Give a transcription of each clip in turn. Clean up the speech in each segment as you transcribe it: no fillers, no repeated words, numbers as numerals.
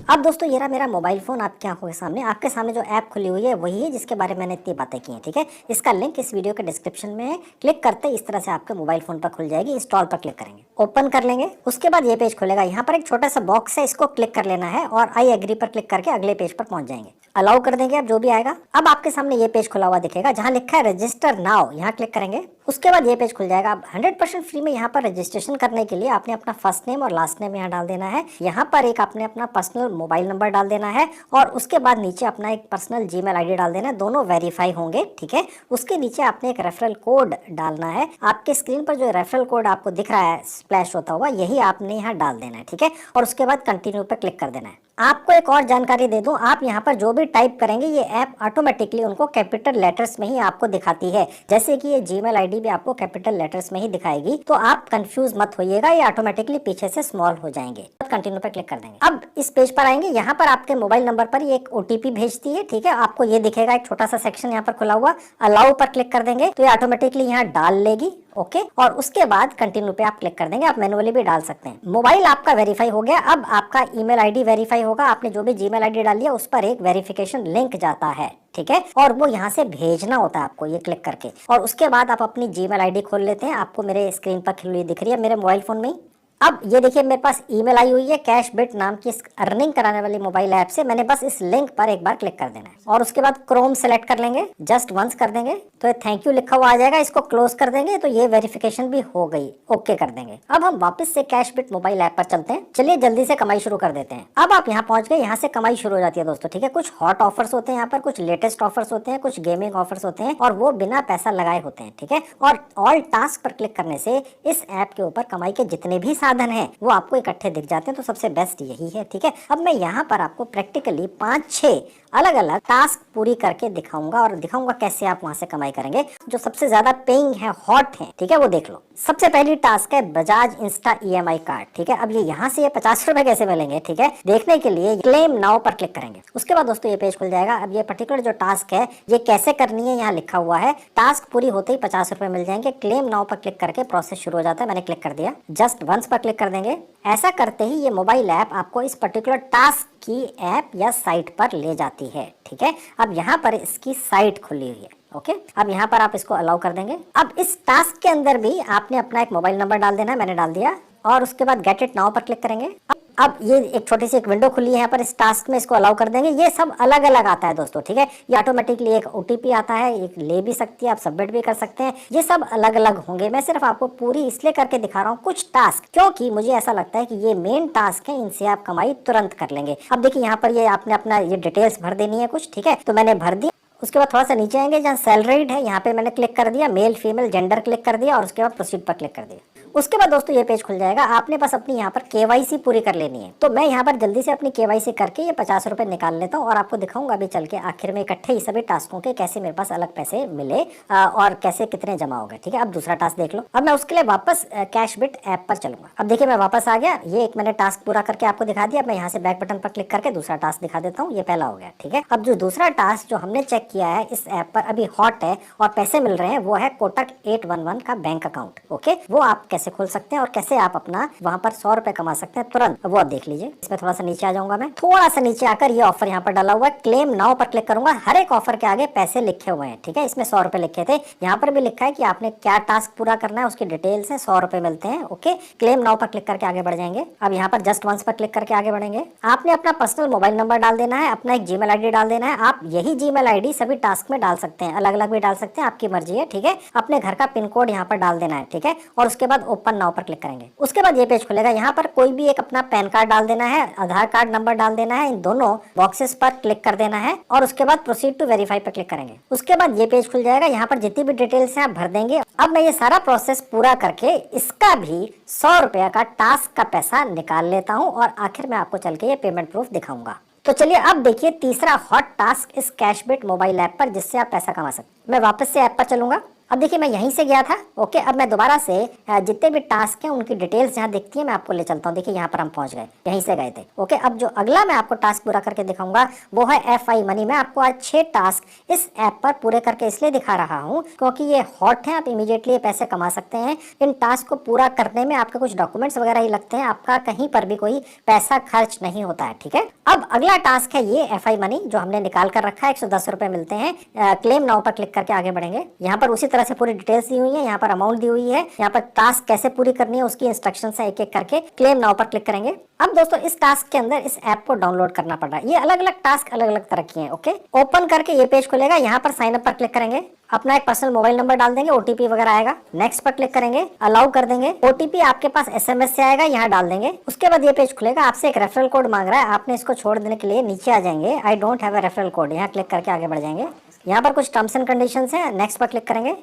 अब दोस्तों ये रहा मेरा मोबाइल फोन आपकी आंखों के सामने। आपके सामने जो ऐप खुली हुई है वही है जिसके बारे में मैंने इतनी बातें की हैं, ठीक है। इसका लिंक इस वीडियो के डिस्क्रिप्शन में है। क्लिक करते इस तरह से आपके मोबाइल फोन पर खुल जाएगी। इंस्टॉल पर क्लिक करेंगे, ओपन कर लेंगे। उसके बाद ये पेज खुलेगा। यहाँ पर एक छोटा सा बॉक्स है, इसको क्लिक कर लेना है और आई एग्री पर क्लिक करके अगले पेज पर पहुंच जाएंगे। अलाउ कर देंगे, अब जो भी आएगा। अब आपके सामने ये पेज खुला हुआ दिखेगा जहां लिखा है रजिस्टर नाउ, यहाँ क्लिक करेंगे। उसके बाद ये पेज खुल जाएगा। अब 100% फ्री में यहाँ पर रजिस्ट्रेशन करने के लिए आपने अपना फर्स्ट नेम और लास्ट नेम यहाँ डाल देना है। यहाँ पर एक आपने अपना पर्सनल मोबाइल नंबर डाल देना है और उसके बाद नीचे अपना एक पर्सनल जीमेल आईडी डाल देना है। दोनों वेरीफाई होंगे, ठीक है। उसके नीचे आपने एक रेफरल कोड डालना है। आपके स्क्रीन पर जो रेफरल कोड आपको दिख रहा है स्प्लैश होता हुआ, यही आपने यहाँ डाल देना है, ठीक है। और उसके बाद कंटिन्यू पर क्लिक कर देना है। आपको एक और जानकारी दे दूं, आप यहाँ पर जो भी टाइप करेंगे ये ऐप ऑटोमेटिकली उनको कैपिटल लेटर्स में ही आपको दिखाती है। जैसे कि ये जीमेल आईडी भी आपको कैपिटल लेटर्स में ही दिखाएगी, तो आप कंफ्यूज मत होइएगा, ये ऑटोमेटिकली पीछे से स्मॉल हो जाएंगे। कंटिन्यू पर क्लिक कर देंगे। अब इस पेज पर आएंगे। यहाँ पर आपके मोबाइल नंबर पर ये एक ओटीपी भेजती है, ठीक है। आपको ये दिखेगा एक छोटा सा सेक्शन यहाँ पर खुला हुआ। अलाउ पर क्लिक कर देंगे तो ये ऑटोमेटिकली यहाँ डाल लेगी, ओके। और उसके बाद कंटिन्यू पे आप क्लिक कर देंगे। आप मैनुअली भी डाल सकते हैं। मोबाइल आपका वेरीफाई हो गया। अब आपका ईमेल आईडी वेरीफाई होगा। आपने जो भी जीमेल आईडी डाली है उस पर एक वेरिफिकेशन लिंक जाता है, ठीक है। और वो यहाँ से भेजना होता है आपको, ये क्लिक करके। और उसके बाद आप अपनी जीमेल आईडी खोल लेते हैं। आपको मेरे स्क्रीन पर खुली दिख रही है मेरे मोबाइल फोन में। अब ये देखिए मेरे पास ईमेल आई हुई है कैशबिट नाम की इस अर्निंग कराने वाली मोबाइल ऐप से। मैंने बस इस लिंक पर एक बार क्लिक कर देना है और उसके बाद क्रोम सेलेक्ट कर लेंगे, जस्ट वंस कर देंगे तो ये थैंक यू लिखा हुआ आ जाएगा। इसको क्लोज कर देंगे तो ये वेरिफिकेशन भी हो गई, ओके कर देंगे। अब हम वापस से कैशबिट मोबाइल ऐप पर चलते हैं। चलिए जल्दी से कमाई शुरू कर देते हैं। अब आप यहाँ पहुंच गए। यहाँ से कमाई शुरू हो जाती है दोस्तों, ठीक है। कुछ हॉट ऑफर्स होते हैं यहाँ पर, कुछ लेटेस्ट ऑफर्स होते हैं, कुछ गेमिंग ऑफर्स होते हैं और वो बिना पैसा लगाए होते हैं, ठीक है। और ऑल टास्क पर क्लिक करने से इस ऐप के ऊपर कमाई के जितने भी साधन है वो आपको इकट्ठे दिख जाते हैं। तो सबसे बेस्ट यही है, ठीक है। अब मैं यहाँ पर आपको प्रैक्टिकली 5-6 अलग अलग टास्क पूरी करके दिखाऊंगा और दिखाऊंगा कैसे आप वहां से कमाई करेंगे। जो सबसे ज्यादा पेइंग है, हॉट है, ठीक है, वो देख लो। सबसे पहली टास्क है बजाज इंस्टा ईएमआई कार्ड, ठीक है। अब ये यहाँ से ये 50 रुपए कैसे मिलेंगे, ठीक है, देखने के लिए क्लेम नाउ पर क्लिक करेंगे। उसके बाद दोस्तों ये पेज खुल जाएगा। अब ये पर्टिकुलर जो टास्क है ये कैसे करनी है यहाँ लिखा हुआ है। टास्क पूरी होते ही 50 रुपए मिल जाएंगे। क्लेम नाउ पर क्लिक करके प्रोसेस शुरू हो जाता है। मैंने क्लिक कर दिया, जस्ट वंस पर क्लिक कर देंगे। ऐसा करते ही ये मोबाइल ऐप आपको इस पर्टिकुलर टास्क की ऐप या साइट पर ले जाती है, ठीक है। अब यहाँ पर इसकी साइट खुली हुई है, ओके। अब यहाँ पर आप इसको अलाउ कर देंगे। अब इस टास्क के अंदर भी आपने अपना एक मोबाइल नंबर डाल देना है। मैंने डाल दिया और उसके बाद गेट इट नाउ पर क्लिक करेंगे। अब ये एक छोटी सी एक विंडो खुली है यहाँ पर इस टास्क में, इसको अलाउ कर देंगे। ये सब अलग अलग आता है दोस्तों, ठीक है। ये ऑटोमेटिकली एक ओटीपी आता है, एक ले भी सकती है, आप सबमिट भी कर सकते हैं। ये सब अलग अलग होंगे। मैं सिर्फ आपको पूरी इसलिए करके दिखा रहा हूँ कुछ टास्क, क्योंकि मुझे ऐसा लगता है कि ये मेन टास्क है, इनसे आप कमाई तुरंत कर लेंगे। अब देखिए यहाँ पर ये आपने अपना ये डिटेल्स भर देनी है कुछ, ठीक है। तो मैंने भर दी। उसके बाद थोड़ा सा नीचे आएंगे जहाँ सैलरीड है, यहाँ पे मैंने क्लिक कर दिया, मेल फीमेल जेंडर क्लिक कर दिया और उसके बाद प्रोसीड पर क्लिक कर दिया। उसके बाद दोस्तों ये पेज खुल जाएगा। आपने बस अपनी यहाँ पर केवाईसी पूरी कर लेनी है। तो मैं यहाँ पर जल्दी से अपनी केवाईसी करके ये 50 रुपए निकाल लेता हूँ और आपको दिखाऊंगा अभी चल के आखिर में इकट्ठे ही सभी टास्कों के कैसे मेरे पास अलग पैसे मिले और कैसे कितने जमा हो गए, ठीक है। अब दूसरा टास्क देख लो। अब मैं उसके लिए वापस कैशबिट ऐप पर चलूंगा। अब देखिए मैं वापस आ गया। ये एक मैंने टास्क पूरा करके आपको दिखा दिया। अब मैं यहाँ से बैक बटन पर क्लिक करके दूसरा टास्क दिखा देता हूँ। ये पहला हो गया, ठीक है। अब जो दूसरा टास्क जो हमने चेक किया है इस ऐप पर अभी हॉट है और पैसे मिल रहे हैं, वो है कोटक 811 का बैंक अकाउंट, ओके। वो आप कैसे खोल सकते हैं और कैसे आप अपना वहां पर 100 रुपए कमा सकते हैं तुरंत, वो आप देख लीजिए। इसमें थोड़ा सा नीचे आ जाऊंगा मैं। थोड़ा सा नीचे आकर ये ऑफर यहाँ पर डाला हुआ है, क्लेम नाउ पर क्लिक करूंगा। हर एक ऑफर के आगे पैसे लिखे हुए हैं, ठीक है। इसमें 100 रुपए लिखे थे। यहाँ पर भी लिखा है कि आपने क्या टास्क पूरा करना है, उसकी डिटेल्स है, 100 रुपए मिलते हैं, ओके। क्लेम नाउ पर क्लिक करके आगे बढ़ जाएंगे। अब यहाँ पर जस्ट वंस पर क्लिक करके आगे बढ़ेंगे। आपने अपना पर्सनल मोबाइल नंबर डाल देना है, अपना एक जीमेल आईडी डाल देना है। आप यही जीमेल आईडी सभी टास्क में डाल सकते हैं, अलग अलग भी डाल सकते हैं, आपकी मर्जी है, ठीक है। अपने घर का पिन कोड यहाँ पर डाल देना है, ठीक है। और उसके बाद ओपन नाउ पर क्लिक करेंगे। उसके बाद ये पेज खुलेगा। यहाँ पर कोई भी एक अपना पैन कार्ड डाल देना है, आधार कार्ड नंबर डाल देना है। इन दोनों बॉक्सेस पर क्लिक कर देना है और उसके बाद प्रोसीड टू वेरीफाई पर क्लिक करेंगे। उसके बाद ये पेज खुल जाएगा। यहाँ पर जितनी भी डिटेल्स हैं आप भर देंगे। अब मैं ये सारा प्रोसेस पूरा करके इसका भी 100 रुपया का टास्क का पैसा निकाल लेता हूँ और आखिर में आपको चल के ये पेमेंट प्रूफ दिखाऊंगा। तो चलिए अब देखिए तीसरा हॉट टास्क इस कैशबिट मोबाइल ऐप पर जिससे आप पैसा कमा सकते हैं। मैं वापस से ऐप पर चलूंगा। अब देखिए मैं यहीं से गया था। ओके, अब मैं दोबारा से जितने भी टास्क हैं उनकी डिटेल्स जहाँ दिखती है मैं आपको ले चलता हूँ। देखिए यहाँ पर हम पहुंच गए, यहीं से गए थे। ओके, अब जो अगला मैं आपको टास्क पूरा करके दिखाऊंगा वो है FI मनी। मैं आपको आज 6 टास्क इस ऐप पर पूरे करके इसलिए दिखा रहा हूँ क्योंकि ये हॉट है, आप इमीडिएटली पैसे कमा सकते हैं। इन टास्क को पूरा करने में आपके कुछ डॉक्यूमेंट्स वगैरह ही लगते हैं, आपका कहीं पर भी कोई पैसा खर्च नहीं होता है। ठीक है, अब अगला टास्क है ये FI मनी जो हमने निकाल कर रखा है। 110 रुपए मिलते हैं। क्लेम नाउ पर क्लिक करके आगे बढ़ेंगे। यहाँ पर उसी तरह से पूरी डिटेल्स दी हुई है, यहाँ पर अमाउंट दी हुई है, यहाँ पर टास्क कैसे पूरी करनी है उसकी इंस्ट्रक्शन है एक एक करके। क्लेम नाउ पर क्लिक करेंगे। अब दोस्तों इस टास्क के अंदर इस ऐप को डाउनलोड करना पड़ रहा है। ये अलग अलग टास्क अलग अलग तरह की हैं। ओके, ओपन करके ये पेज खुलेगा, यहाँ पर साइन अप पर क्लिक करेंगे, अपना एक पर्सनल मोबाइल नंबर डाल देंगे, OTP वगैरह आएगा, नेक्स्ट पर क्लिक करेंगे, अलाउ कर देंगे। OTP आपके पास SMS से आएगा, यहाँ डाल देंगे। उसके बाद ये पेज खुलेगा, आपसे एक रेफरल कोड मांग रहा है, आपने इसको छोड़ देने के लिए नीचे आ जाएंगे, I don't have a referral code, यहाँ क्लिक करके आगे बढ़ जाएंगे। यहाँ पर कुछ टर्म्स एंड कंडीशंस हैं, नेक्स्ट पर क्लिक करेंगे,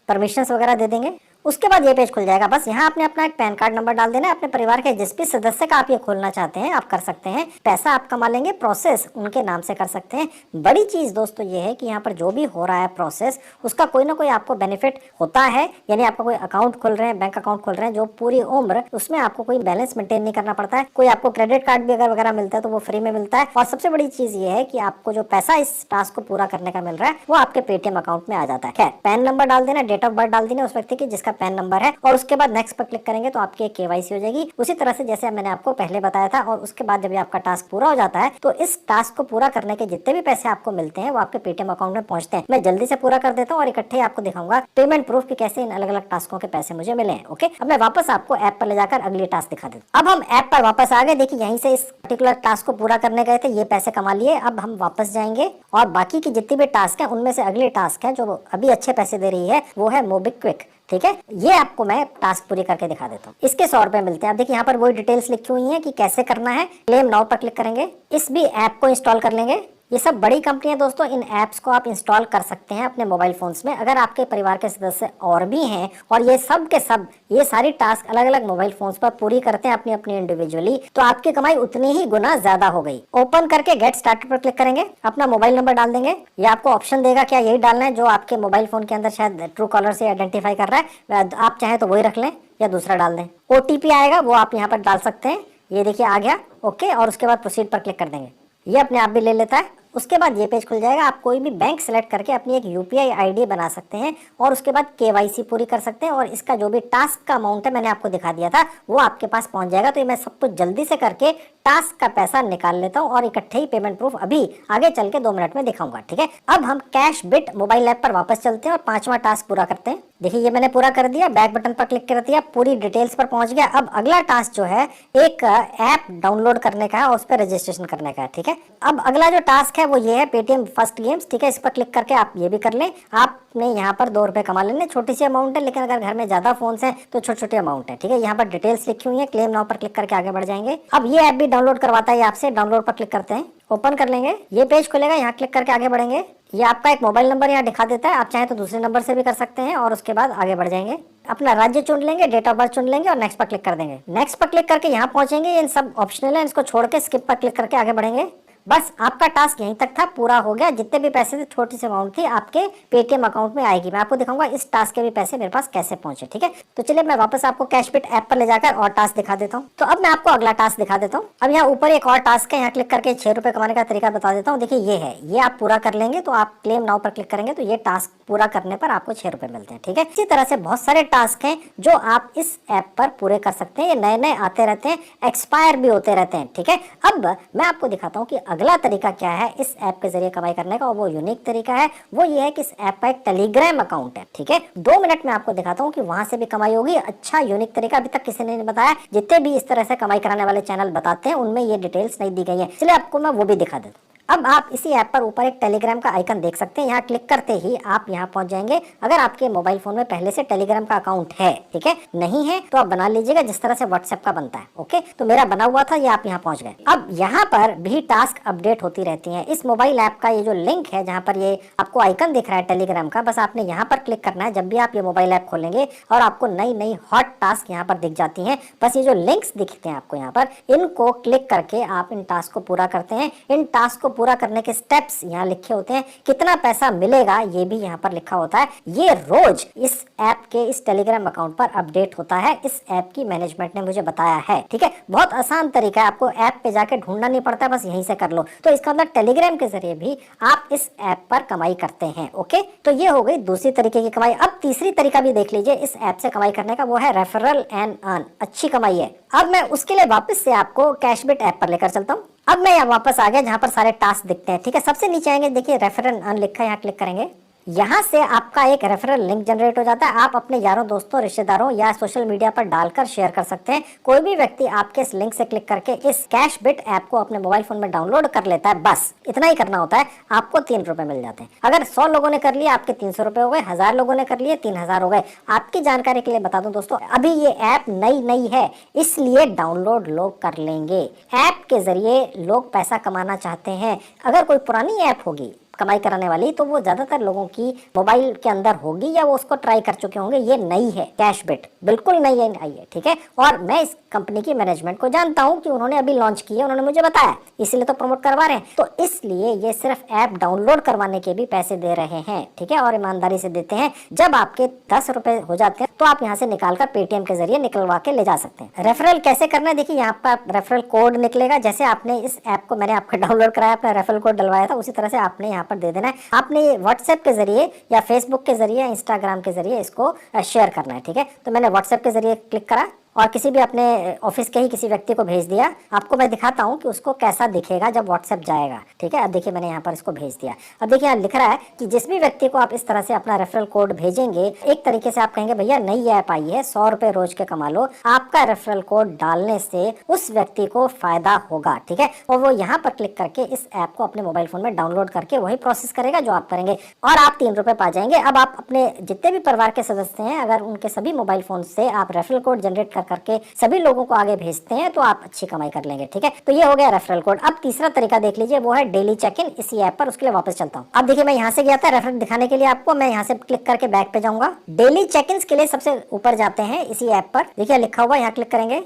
परमिशंस वगैरह दे देंगे। उसके बाद ये पेज खुल जाएगा। बस यहाँ आपने अपना एक पैन कार्ड नंबर डाल देना है। अपने परिवार के जिस भी सदस्य का आप ये खोलना चाहते हैं आप कर सकते हैं। पैसा आप कमा लेंगे, प्रोसेस उनके नाम से कर सकते हैं। बड़ी चीज दोस्तों ये है कि यहाँ पर जो भी हो रहा है प्रोसेस उसका कोई ना कोई आपको बेनिफिट होता है। यानी आपका कोई अकाउंट खोल रहे हैं, बैंक अकाउंट खोल रहे हैं जो पूरी उम्र उसमें आपको कोई बैलेंस मेंटेन नहीं करना पड़ता है। कोई आपको क्रेडिट कार्ड भी अगर वगैरह मिलता है तो वो फ्री में मिलता है। और सबसे बड़ी चीज ये है कि आपको जो पैसा इस टास्क को पूरा करने का मिल रहा है वो आपके पेटीएम अकाउंट में आ जाता है। खैर, पैन नंबर डाल देना, डेट ऑफ बर्थ डाल देना उस व्यक्ति की जिसका पैन नंबर है, और उसके बाद नेक्स्ट पर क्लिक करेंगे तो आपकी KYC हो जाएगी उसी तरह से जैसे मैंने आपको पहले बताया था। और उसके बाद जब आपका टास्क पूरा हो जाता है तो इस टास्क को पूरा करने के जितने भी पैसे आपको मिलते हैं वो आपके पेटीएम अकाउंट में पहुंचते हैं। मैं जल्दी से पूरा कर देता हूँ और इकट्ठे आपको दिखाऊंगा पेमेंट प्रूफ कि कैसे इन अलग अलग टास्कों के पैसे मुझे मिले हैं। ओके, अब मैं वापस आपको ऐप पर ले जाकर अगली टास्क दिखा देता हूँ। अब हम ऐप पर वापस आ गए। देखिए यहीं से इस पर्टिकुलर टास्क को पूरा करने गए थे, ये पैसे कमा लिए। अब हम वापस जाएंगे और बाकी की जितनी भी टास्क है उनमें से अगली टास्क है जो अभी अच्छे पैसे दे रही है वो है मोबिक्विक। ठीक है, ये आपको मैं टास्क पूरी करके दिखा देता हूँ। इसके 100 रुपए मिलते हैं। अब देखिए यहाँ पर वही डिटेल्स लिखी हुई हैं कि कैसे करना है। क्लेम नाउ पर क्लिक करेंगे, इस भी ऐप को इंस्टॉल कर लेंगे। ये सब बड़ी कंपनियां दोस्तों, इन ऐप्स को आप इंस्टॉल कर सकते हैं अपने मोबाइल फोन्स में। अगर आपके परिवार के सदस्य और भी हैं और ये सब के सब ये सारी टास्क अलग अलग मोबाइल फोन्स पर पूरी करते हैं अपनी अपनी इंडिविजुअली, तो आपकी कमाई उतनी ही गुना ज्यादा हो गई। ओपन करके गेट स्टार्टेड पर क्लिक करेंगे, अपना मोबाइल नंबर डाल देंगे। ये आपको ऑप्शन देगा क्या यही डालना है जो आपके मोबाइल फोन के अंदर शायद ट्रू कॉलर से आइडेंटिफाई कर रहा है। आप चाहे तो वही रख लें या दूसरा डाल दें। OTP आएगा वो आप यहाँ पर डाल सकते हैं। ये देखिए आ गया। ओके, और उसके बाद प्रोसीड पर क्लिक कर देंगे, ये अपने आप भी ले लेता है। उसके बाद ये पेज खुल जाएगा। आप कोई भी बैंक सेलेक्ट करके अपनी एक UPI ID बना सकते हैं और उसके बाद KYC पूरी कर सकते हैं और इसका जो भी टास्क का अमाउंट है मैंने आपको दिखा दिया था वो आपके पास पहुंच जाएगा। तो ये मैं सब कुछ जल्दी से करके टास्क का पैसा निकाल लेता हूं और इकट्ठे ही पेमेंट प्रूफ अभी आगे चल के 2 मिनट में दिखाऊंगा। ठीक है, अब हम कैशबिट मोबाइल ऐप पर वापस चलते हैं और 5वां टास्क पूरा करते हैं। देखिए ये मैंने पूरा कर दिया, बैक बटन पर क्लिक कर दिया, पूरी डिटेल्स पर पहुंच गया। अब अगला टास्क जो है एक ऐप डाउनलोड करने का है और उस पर रजिस्ट्रेशन करने का है। ठीक है, अब अगला जो टास्क है वो ये है पेटीएम फर्स्ट गेम्स। ठीक है, इस पर क्लिक करके आप ये भी कर लें। आपने यहाँ पर 2 रुपए कमा लेने, छोटी सी अमाउंट है लेकिन अगर घर में ज्यादा फोन्स हैं तो छोटी छोटी अमाउंट है। ठीक है, यहाँ पर डिटेल्स लिखी हुई है। क्लेम नाउ पर क्लिक करके आगे बढ़ जाएंगे। अब ये ऐप भी डाउनलोड करवाता है आपसे, डाउनलोड पर क्लिक करते हैं, ओपन कर लेंगे, ये पेज खुलेगा, यहाँ क्लिक करके आगे बढ़ेंगे। ये आपका एक मोबाइल नंबर यहाँ दिखा देता है, आप चाहे तो दूसरे नंबर से भी कर सकते हैं और उसके बाद आगे बढ़ जाएंगे। अपना राज्य चुन लेंगे, डेट ऑफ बर्थ चुन लेंगे और नेक्स्ट पर क्लिक कर देंगे। नेक्स्ट पर क्लिक करके यहाँ पहुंचेंगे। इन सब ऑप्शनल है, इसको छोड़ के स्किप पर क्लिक करके आगे बढ़ेंगे। बस आपका टास्क यहीं तक था, पूरा हो गया। जितने भी पैसे थे, छोटी सी अमाउंट थी, आपके पेटीएम अकाउंट में आएगी। मैं आपको दिखाऊंगा इस टास्क के भी पैसे मेरे पास कैसे पहुंचे। ठीक है, तो चलिए मैं वापस आपको कैशबिट ऐप पर ले जाकर और टास्क दिखा देता हूँ। तो अब मैं आपको अगला टास्क दिखा देता हूँ। अब यहाँ ऊपर एक और टास्क है, यहाँ क्लिक करके 6 रुपए कमाने का तरीका बता देता हूँ। देखिए ये है, ये आप पूरा कर लेंगे तो आप क्लेम नाउ पर क्लिक करेंगे तो ये टास्क पूरा करने पर आपको 6 रुपए मिलते हैं। ठीक है, इसी तरह से बहुत सारे टास्क हैं जो आप इस ऐप पर पूरे कर सकते हैं। ये नए नए आते रहते हैं, एक्सपायर भी होते रहते हैं। ठीक है, अब मैं आपको दिखाता हूँ कि अगला तरीका क्या है इस ऐप के जरिए कमाई करने का, और वो यूनिक तरीका है। वो ये है कि इस ऐप का एक टेलीग्राम अकाउंट है। ठीक है, 2 मिनट में आपको दिखाता हूँ कि वहां से भी कमाई होगी। अच्छा यूनिक तरीका, अभी तक किसी ने नहीं बताया। जितने भी इस तरह से कमाई कराने वाले चैनल बताते हैं उनमें ये डिटेल्स नहीं दी गई है। चलिए आपको मैं वो भी दिखा देता हूँ। अब आप इसी ऐप पर ऊपर एक टेलीग्राम का आइकन देख सकते हैं, यहाँ क्लिक करते ही आप यहाँ पहुंच जाएंगे। अगर आपके मोबाइल फोन में पहले से टेलीग्राम का अकाउंट है, ठीक है, नहीं है तो आप बना लीजिएगा जिस तरह से व्हाट्सएप का बनता है। ओके, तो मेरा बना हुआ था, ये आप यहाँ पहुंच गए। अब यहाँ पर भी टास्क अपडेट होती रहती है। इस मोबाइल ऐप का ये जो लिंक है, जहाँ पर ये आपको आइकन दिख रहा है टेलीग्राम का, बस आपने यहाँ पर क्लिक करना है। जब भी आप ये मोबाइल ऐप खोलेंगे और आपको नई नई हॉट टास्क यहाँ पर दिख जाती है, बस ये जो लिंक्स दिखते हैं आपको यहाँ पर, इनको क्लिक करके आप इन टास्क को पूरा करते हैं। इन टास्क को पूरा करने के स्टेप्स यहाँ लिखे होते हैं, कितना पैसा मिलेगा ये भी यहाँ पर लिखा होता है। ये रोज इस ऐप के इस टेलीग्राम अकाउंट पर अपडेट होता है, इस ऐप की मैनेजमेंट ने मुझे बताया है। ठीक है, बहुत आसान तरीका है, आपको ऐप पे जाके ढूंढना नहीं पड़ता, बस यहीं से कर लो। तो इसका मतलब टेलीग्राम के जरिए भी आप इस ऐप पर कमाई करते हैं। ओके, तो ये हो गई दूसरी तरीके की कमाई। अब तीसरी तरीका भी देख लीजिए इस ऐप से कमाई करने का, वो है रेफरल एंड अर्न। अच्छी कमाई है। अब मैं उसके लिए वापस से आपको कैशबिट ऐप पर लेकर चलता हूँ। अब मैं यहाँ वापस आ गया जहाँ पर सारे टास्क दिखते हैं। ठीक है, सबसे नीचे आएंगे, देखिए रेफरल एंड अर्न लिखा है, यहाँ क्लिक करेंगे। यहाँ से आपका एक रेफरल लिंक जनरेट हो जाता है। आप अपने यारों दोस्तों रिश्तेदारों या सोशल मीडिया पर डालकर शेयर कर सकते हैं। कोई भी व्यक्ति आपके इस लिंक से क्लिक करके इस कैशबिट ऐप को अपने मोबाइल फोन में डाउनलोड कर लेता है, बस इतना ही करना होता है, आपको 3 रुपए मिल जाते हैं। अगर 100 लोगों ने कर लिया आपके 300 रुपए हो गए, 1000 लोगों ने कर लिए 3000 हो गए। आपकी जानकारी के लिए बता दूं दोस्तों, अभी ये ऐप नई है, इसलिए डाउनलोड लोग कर लेंगे। ऐप के जरिए लोग पैसा कमाना चाहते हैं। अगर कोई पुरानी ऐप होगी कमाई कराने वाली, तो वो ज्यादातर लोगों की मोबाइल के अंदर होगी या वो उसको ट्राई कर चुके होंगे। ये नई है, कैशबिट बिल्कुल नई आई है। ठीक है, और मैं इस कंपनी की मैनेजमेंट को जानता हूं कि उन्होंने अभी लॉन्च की है, उन्होंने मुझे बताया, इसीलिए तो प्रमोट करवा रहे हैं। तो इसलिए ये सिर्फ ऐप डाउनलोड करवाने के भी पैसे दे रहे हैं। ठीक है, और ईमानदारी से देते हैं। जब आपके 10 रुपए हो जाते हैं तो आप यहाँ से निकालकर पेटीएम के जरिए निकलवा के ले जा सकते हैं। रेफरल कैसे करना है, देखिए यहाँ पर रेफरल कोड निकलेगा। जैसे आपने इस ऐप को, मैंने आपको डाउनलोड कराया, अपना रेफरल कोड डलवाया था, उसी तरह से आपने यहाँ पर दे देना है। आपने व्हाट्सएप के जरिए या फेसबुक के जरिए, इंस्टाग्राम के जरिए इसको शेयर करना है। ठीक है, तो मैंने व्हाट्सएप के जरिए क्लिक करा और किसी भी अपने ऑफिस के ही किसी व्यक्ति को भेज दिया। आपको मैं दिखाता हूं कि उसको कैसा दिखेगा जब व्हाट्सएप जाएगा। ठीक है, अब देखिए मैंने यहाँ पर इसको भेज दिया। अब देखिए यहाँ लिख रहा है कि जिस भी व्यक्ति को आप इस तरह से अपना रेफरल कोड भेजेंगे, एक तरीके से आप कहेंगे भैया नई ऐप आई है, 100 रुपए रोज के कमा लो। आपका रेफरल कोड डालने से उस व्यक्ति को फायदा होगा। ठीक है, और वो यहाँ पर क्लिक करके इस ऐप को अपने मोबाइल फोन में डाउनलोड करके वही प्रोसेस करेगा जो आप करेंगे, और आप 3 रुपए पा जाएंगे। अब आप अपने जितने भी परिवार के सदस्य हैं, अगर उनके सभी मोबाइल फोन से आप रेफरल कोड जनरेट करके सभी लोगों को आगे भेजते हैं तो आप अच्छी कमाई कर लेंगे। ठीक है, तो ये हो गया रेफरल कोड। अब तीसरा तरीका देख लीजिए, वो है डेली चेक इन। इसी ऐप पर, उसके लिए वापस चलता हूँ। अब देखिए मैं यहाँ से गया था रेफरल दिखाने के लिए आपको, मैं यहाँ से क्लिक करके बैक पे जाऊंगा। डेली चेक इन के लिए सबसे ऊपर जाते हैं, इसी ऐप पर देखिए लिखा हुआ, यहाँ क्लिक करेंगे।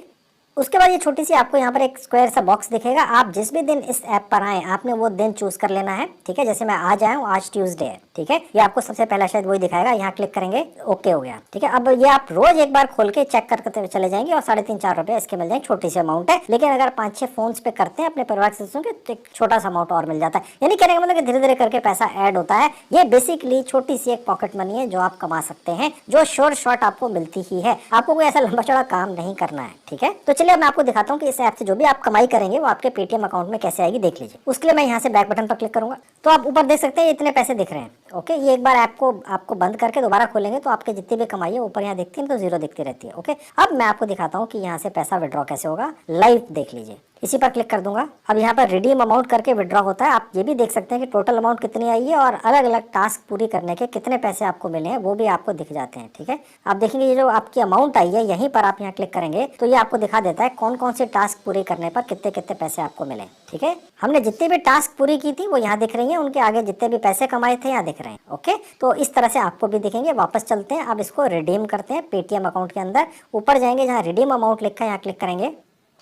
उसके बाद ये छोटी सी आपको यहाँ पर एक स्क्वायर सा बॉक्स दिखेगा। आप जिस भी दिन इस ऐप पर आए, आपने वो दिन चूज कर लेना है। ठीक है, जैसे मैं आज आया हूँ, आज ट्यूसडे है। ठीक है, ये आपको सबसे पहला शायद वही दिखाएगा, यहाँ क्लिक करेंगे, ओके हो गया। ठीक है, अब ये आप रोज एक बार खोल के चेक करते चले जाएंगे और 3.5-4 रुपए इसके मिल जाएंगे। छोटी सी अमाउंट है, लेकिन अगर 5-6 फोन पे करते हैं अपने परिवार के सदस्यों के, तो एक छोटा सा अमाउंट और मिल जाता है। यानी कहने का मतलब कि धीरे धीरे करके पैसा ऐड होता है। ये बेसिकली छोटी सी एक पॉकेट मनी है जो आप कमा सकते हैं, जो शॉर्ट शॉर्ट आपको मिलती ही है। आपको कोई ऐसा लंबा चौड़ा काम नहीं करना है। ठीक है, तो चलिए मैं आपको दिखाता हूँ इस ऐप से जो भी आप कमाई करेंगे वो आपके पेटीएम अकाउंट में कैसे आएगी, देख लीजिए। उसके लिए मैं यहाँ से बैक बटन पर क्लिक करूंगा, तो आप ऊपर देख सकते हैं इतने पैसे दिख रहे हैं। ओके, ये एक बार ऐप को आपको बंद करके दोबारा खोलेंगे तो आपके जितनी भी कमाई है ऊपर यहाँ दिखती है, तो 0 दिखती रहती है। ओके, अब मैं आपको दिखाता हूँ कि यहाँ से पैसा विड्रॉ कैसे होगा, लाइव देख लीजिए। इसी पर क्लिक कर दूंगा। अब यहाँ पर रिडीम अमाउंट करके विड्रॉ होता है। आप ये भी देख सकते हैं कि टोटल अमाउंट कितनी आई है और अलग अलग टास्क पूरी करने के कितने पैसे आपको मिले हैं वो भी आपको दिख जाते हैं। ठीक है, आप देखेंगे ये जो आपकी अमाउंट आई है, यहीं पर आप यहाँ क्लिक करेंगे तो ये आपको दिखा देता है कौन कौन से टास्क पूरे करने पर कितने कितने पैसे आपको मिले। ठीक है, हमने जितनी भी टास्क पूरी की थी वो यहाँ दिख रही है, उनके आगे जितने भी पैसे कमाए थे यहाँ दिख रहे हैं। ओके, तो इस तरह से आपको भी दिखेंगे। वापस चलते हैं, अब इसको रिडीम करते हैं पेटीएम अकाउंट के अंदर। ऊपर जाएंगे, जहाँ रिडीम अमाउंट लिखा है यहाँ क्लिक करेंगे।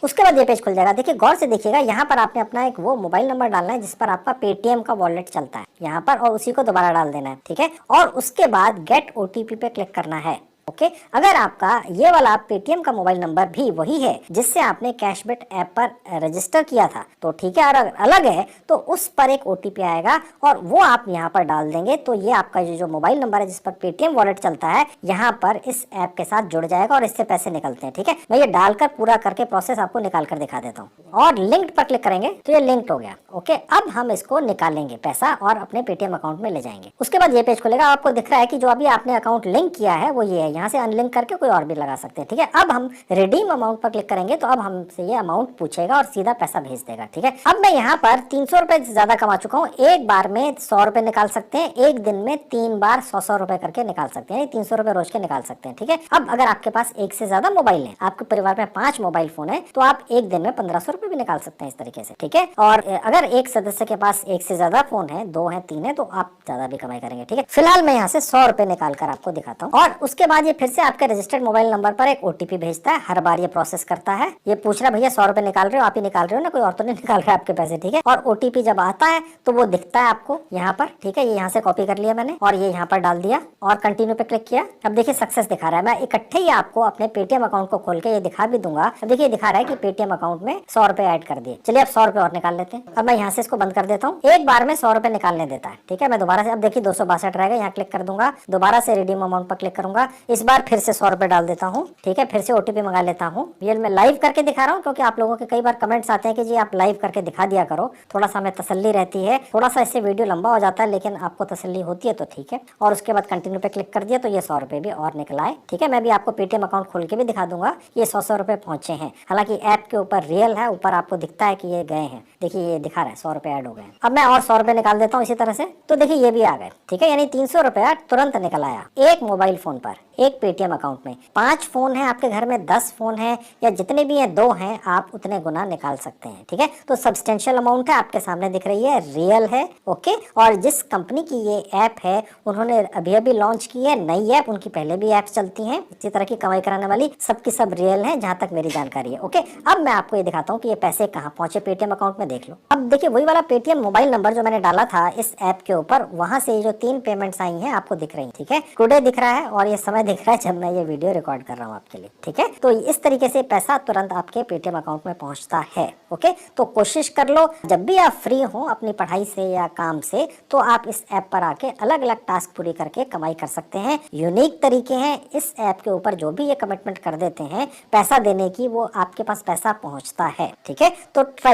उसके बाद ये पेज खुल जाएगा। देखिए गौर से देखिएगा, यहाँ पर आपने अपना एक वो मोबाइल नंबर डालना है जिस पर आपका पेटीएम का वॉलेट चलता है यहाँ पर, और उसी को दोबारा डाल देना है। ठीक है, और उसके बाद गेट ओटीपी पे क्लिक करना है। ओके, अगर आपका ये वाला पेटीएम का मोबाइल नंबर भी वही है जिससे आपने कैशबिट ऐप पर रजिस्टर किया था तो ठीक है, और अगर अलग है तो उस पर एक ओटीपी आएगा और वो आप यहाँ पर डाल देंगे तो ये आपका जो मोबाइल नंबर है जिस पर पेटीएम वॉलेट चलता है यहाँ पर इस ऐप के साथ जुड़ जाएगा और इससे पैसे निकलते हैं। ठीक है, मैं ये डालकर पूरा करके प्रोसेस आपको निकाल कर दिखा देता हूँ। और लिंक्ड पर क्लिक करेंगे तो ये लिंक्ड हो गया। ओके, अब हम इसको निकालेंगे पैसा और अपने पेटीएम अकाउंट में ले जाएंगे। उसके बाद ये पेज खुलेगा, आपको दिख रहा है कि जो अभी आपने अकाउंट लिंक किया है वो ये है, यहाँ से अनलिंक करके कोई और भी लगा सकते हैं। ठीक है, अब हम रिडीम अमाउंट पर क्लिक करेंगे तो अब हमसे ये अमाउंट पूछेगा और सीधा पैसा भेज देगा। ठीक है, अब मैं यहाँ पर 300 रुपए से ज्यादा कमा चुका हूँ। एक बार में 100 रुपए निकाल सकते हैं, एक दिन में 3 बार 100 रुपए करके निकाल सकते हैं, 300 रुपए रोज के निकाल सकते हैं। ठीक है, अब अगर आपके पास एक से ज्यादा मोबाइल है, आपके परिवार में 5 मोबाइल फोन है, तो आप एक दिन में 1500 रुपए भी निकाल सकते हैं इस तरीके से। ठीक है, और अगर एक सदस्य के पास एक से ज्यादा फोन है, 2 है, 3 है, तो आप ज्यादा भी कमाई करेंगे। ठीक है, फिलहाल मैं यहाँ से 100 रुपए निकाल कर आपको दिखाता हूँ। और उसके बाद ये ये फिर से आपके रजिस्टर्ड मोबाइल नंबर पर एक ओटीपी भेजता है, हर बार ये प्रोसेस करता है। ये पूछ रहा है भैया 100 रुपए निकाल रहे हो, आप ही निकाल रहे हो ना, कोई और तो नहीं निकाल रहा है आपके पैसे, ठीक है। और ओटीपी जब आता है तो वो दिखता है आपको यहाँ पर, ठीक है। ये यहाँ से कॉपी कर लिया मैंने और ये यहाँ पर डाल दिया और कंटिन्यू पे क्लिक किया। अब देखिए सक्सेस दिखा रहा है। मैं इकट्ठे ही आपको अपने पेटीएम अकाउंट को खोल के ये दिखा भी दूंगा। अब देखिए दिखा रहा है कि पेटीएम अकाउंट में 100 रुपए ऐड कर दिए। चलिए अब 100 रुपए और निकाल लेते हैं। अब मैं यहाँ से इसको बंद कर देता हूँ, एक बार में 100 रुपए निकालने देता है, ठीक है। मैं दोबारा से, अब देखिए 262 रहेगा, यहाँ क्लिक कर दूंगा, दोबारा से रिडीम अमाउंट पर क्लिक करूंगा, इस बार फिर से 100 रुपए डाल देता हूँ, ठीक है। फिर से ओटीपी मंगा लेता हूँ। ये मैं लाइव करके दिखा रहा हूँ क्योंकि आप लोगों के कई बार कमेंट्स आते हैं कि जी आप लाइव करके दिखा दिया करो, थोड़ा सा हमें तसल्ली रहती है। थोड़ा सा इससे वीडियो लंबा हो जाता है लेकिन आपको तसल्ली होती है तो ठीक है। और उसके बाद कंटिन्यू पे क्लिक कर दिया तो ये 100 रुपए भी और निकल आए, ठीक है। मैं भी आपको पेटीएम अकाउंट खोल के भी दिखा दूंगा, ये 100 रुपए पहुंचे हैं। हालांकि ऐप के ऊपर रियल है, ऊपर आपको दिखता है कि ये गए हैं, देखिए ये दिखा रहा है 100 रुपए ऐड हो गए। अब मैं और 100 रुपए निकाल देता हूँ इसी तरह से, तो देखिए ये भी आ गए, ठीक है। यानी 300 रुपया तुरंत निकल आया एक मोबाइल फोन पर, एक पेटीएम अकाउंट में। 5 फोन है आपके घर में, 10 फोन है या जितने भी हैं 2 हैं, आप उतने गुना निकाल सकते हैं, ठीक है। तो सब्सटेंशियल अमाउंट है, आपके सामने दिख रही है, रियल है, ओके। और जिस कंपनी की ये ऐप है उन्होंने अभी अभी लॉन्च की है नई ऐप, उनकी पहले भी ऐप्स चलती हैं इसी तरह की कमाई कराने वाली, सबकी सब रियल है जहां तक मेरी जानकारी है, ओके। अब मैं आपको ये दिखाता हूँ कि ये पैसे कहाँ पहुंचे पेटीएम अकाउंट में, देख लो। अब देखिए वही वाला पेटीएम मोबाइल नंबर जो मैंने डाला था इस ऐप के ऊपर, वहां से ये जो 3 पेमेंट्स आई हैं आपको दिख रही है, ठीक है। टुडे दिख रहा है और ये समय दिख रहा है जब मैं ये वीडियो रिकॉर्ड कर रहा हूँ आपके लिए, ठीक है। तो इस तरीके से पैसा तुरंत आपके पेटीएम अकाउंट में पहुंचता है, ओके। तो कोशिश कर लो जब भी आप फ्री हो अपनी पढ़ाई से या काम से, तो आप इस ऐप पर आके अलग अलग टास्क पूरी करके कमाई कर सकते हैं। यूनिक तरीके हैं इस ऐप के ऊपर, जो भी ये कमिटमेंट कर देते हैं पैसा देने की, वो आपके पास पैसा पहुंचता है, ठीक है। तो ट्राई